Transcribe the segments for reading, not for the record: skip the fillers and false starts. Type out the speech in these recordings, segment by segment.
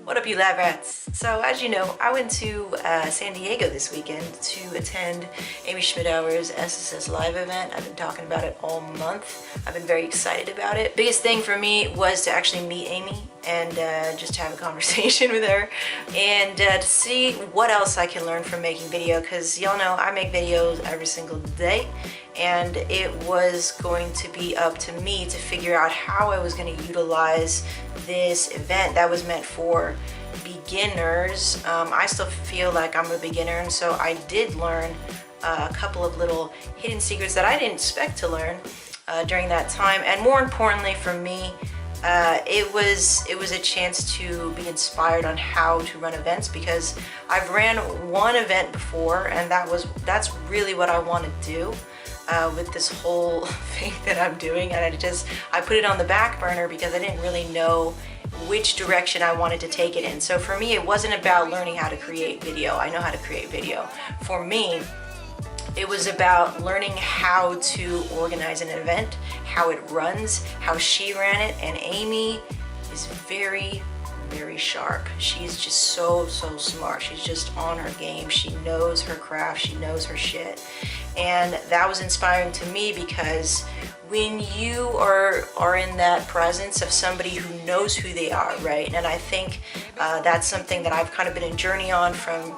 What up, you lab rats? So as you know, I went to San Diego this weekend to attend Amy Schmidauer's SSS Live event. I've been talking about it all month. I've been very excited about it. Biggest thing for me was to actually meet Amy and just have a conversation with her and to see what else I can learn from making video, because y'all know I make videos every single day, and it was going to be up to me to figure out how I was going to utilize this event that was meant for beginners. I still feel like I'm a beginner, and so I did learn a couple of little hidden secrets that I didn't expect to learn during that time. And more importantly for me, it was a chance to be inspired on how to run events, because I've ran one event before, and that's really what I want to do with this whole thing that I'm doing. And I put it on the back burner because I didn't really know which direction I wanted to take it in. So for me, it wasn't about learning how to create video. I know how to create video. For me, it was about learning how to organize an event, how it runs, how she ran it. And Amy is very, very sharp. She's just so smart. She's just on her game. She knows her craft. She knows her shit. And that was inspiring to me, because when you are in that presence of somebody who knows who they are, right? And I think that's something that I've kind of been in journey on from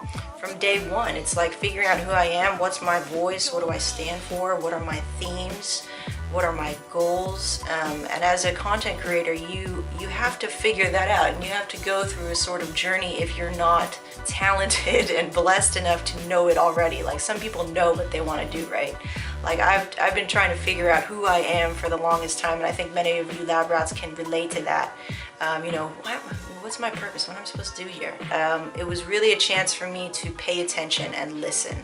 day one. It's like figuring out who I am, what's my voice, what do I stand for, what are my themes, what are my goals, and as a content creator, you have to figure that out, and you have to go through a sort of journey if you're not talented and blessed enough to know it already. Like, some people know what they want to do, right? Like, I've been trying to figure out who I am for the longest time, and I think many of you lab rats can relate to that. You know, what's my purpose? What am I supposed to do here? It was really a chance for me to pay attention and listen,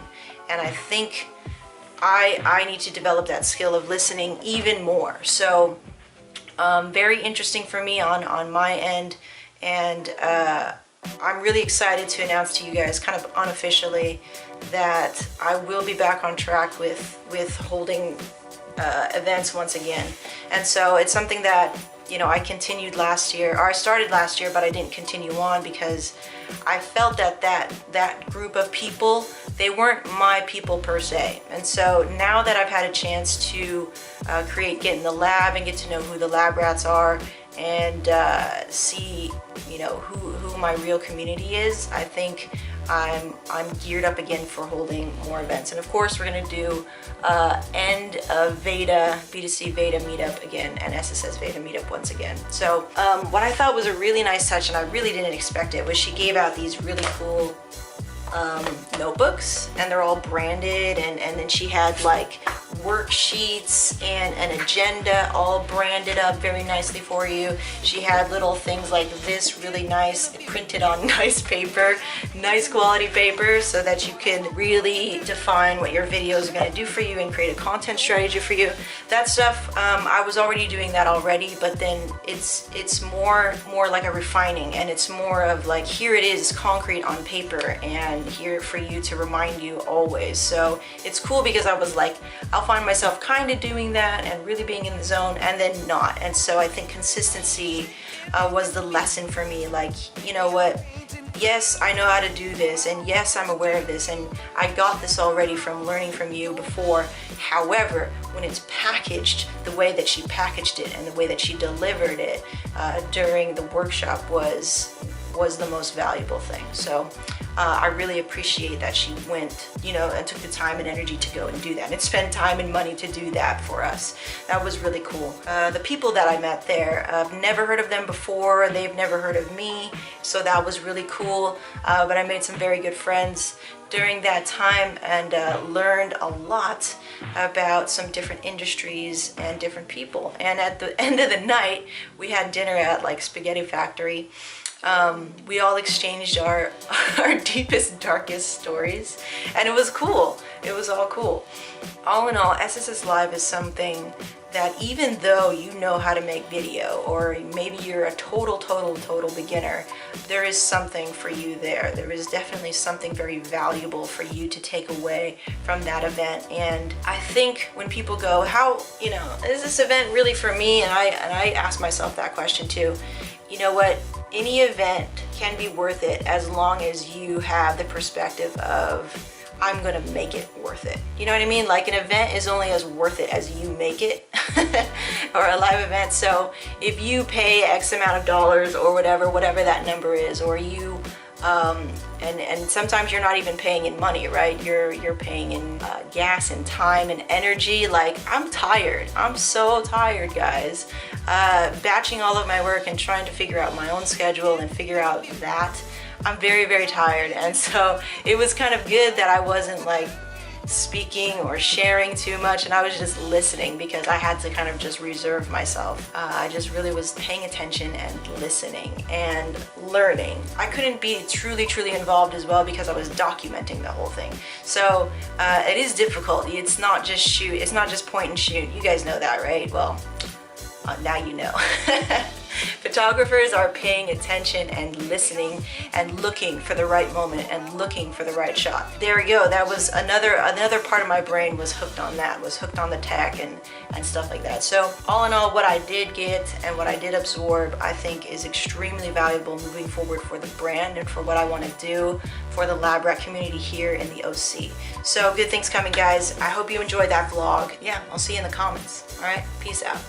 and I think I need to develop that skill of listening even more. So very interesting for me on my end, and I'm really excited to announce to you guys, kind of unofficially, that I will be back on track with holding events once again. And so it's something that, you know, I continued last year, or I started last year, but I didn't continue on because I felt that group of people, they weren't my people per se. And so now that I've had a chance to get in the lab and get to know who the lab rats are, and see, you know, who my real community is, I think I'm geared up again for holding more events. And of course, we're gonna do end of Veda, B2C Veda meetup again, and SSS Veda meetup once again. So what I thought was a really nice touch, and I really didn't expect it, was she gave out these really cool notebooks, and they're all branded, and then she had like worksheets and an agenda all branded up very nicely for you. She had little things like this, really nice, printed on nice paper, nice quality paper, so that you can really define what your videos are going to do for you and create a content strategy for you. That stuff, I was already doing that already, but then it's more like a refining, and it's more of like, here it is concrete on paper, and here for you to remind you always. So it's cool, because I was like, I'll find myself kind of doing that and really being in the zone, and then not. And so I think consistency was the lesson for me. Like, you know what, yes, I know how to do this, and yes, I'm aware of this, and I got this already from learning from you before. However, when it's packaged the way that she packaged it and the way that she delivered it during the workshop was the most valuable thing. So I really appreciate that she went, you know, and took the time and energy to go and do that, and spend time and money to do that for us. That was really cool. The people that I met there, I've never heard of them before. They've never heard of me, so that was really cool. But I made some very good friends during that time, and learned a lot about some different industries and different people. And at the end of the night, we had dinner at like Spaghetti Factory. We all exchanged our deepest, darkest stories, and it was cool. It was all cool. All in all, SSS Live is something that, even though you know how to make video, or maybe you're a total beginner, there is something for you there. There is definitely something very valuable for you to take away from that event. And I think when people go, how, you know, is this event really for me? And I ask myself that question too. You know what? Any event can be worth it as long as you have the perspective of, I'm gonna make it worth it. You know what I mean? Like, an event is only as worth it as you make it, or a live event. So if you pay X amount of dollars or whatever that number is, or you, and sometimes you're not even paying in money, right? You're paying in gas and time and energy. Like, I'm tired. I'm so tired, guys. Batching all of my work and trying to figure out my own schedule and figure out that. I'm very, very tired. And so it was kind of good that I wasn't like speaking or sharing too much, and I was just listening, because I had to kind of just reserve myself. I just really was paying attention and listening and learning. I couldn't be truly involved as well because I was documenting the whole thing. So it is difficult. It's not just shoot, it's not just point and shoot. You guys know that, right? Well, now you know. Photographers are paying attention and listening and looking for the right moment and looking for the right shot. There we go. That was another part of my brain was hooked on that, was hooked on the tech and stuff like that. So all in all, what I did get and what I did absorb, I think is extremely valuable moving forward for the brand and for what I want to do for the Lab Rat community here in the OC. So good things coming, guys. I hope you enjoyed that vlog. Yeah, I'll see you in the comments. All right, peace out.